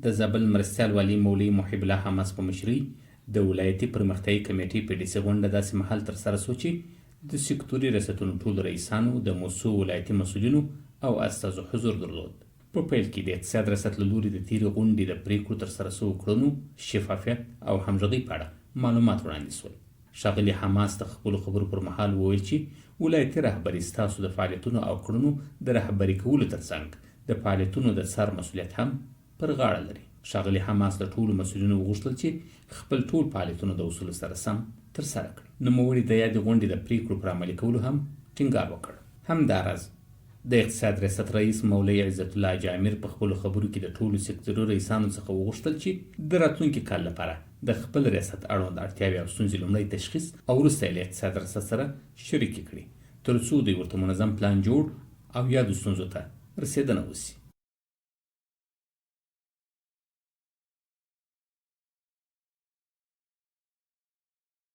د زابل مرستیال والي مولوي الله حماس په مشرۍ د ولایتي پرمختیایي کمیټې په ډیسي غونډه داسې مهال ترسره شوه چې د سکتوري ریاستونو ټولو رئیسانو د موسو ولایتي مسؤلینو او استازو حضور درلود. په پیل کې د اقتصاد ریاست له لوري د تیرې غونډې د پریکړو ترسره شوو کړنو شفافیت او همغږۍ په اړه معلومات وړاندې شول. ښاغلي حماس د خپلو خبرو پر مهال وویل چې ولایتي رهبري ستاسو د فعالیتونو او کړنو د رهبري کولو ترڅنګ د فعالیتونو د سر مسؤلیت هم پر غاړه لري. ښاغلي حماس له ټولو مسؤلینو وغوښتل چې خپل ټول فعالیتونه د اصولو سره سم ترسره کړي. نوموړي د یادې غونډې د پریکړو پر عملي کولو هم ټینګار وکړ. همداراز د اقتصاد ریاست رئیس مولوي عزت الله جامر په خپلو خبرو کې د ټولو سکتوري رئیسانو څخه وغوښتل چې د راتلونکي کال لپاره د خپل ریاست اړوند اړتیاوې او ستونزې لومړی تشخیص او وروسته یې له اقتصاد ریاست سره شریکې کړي تر څو دوی ورته منظم پلان جوړ او یادو ستونزو ته رسېدنه وشي.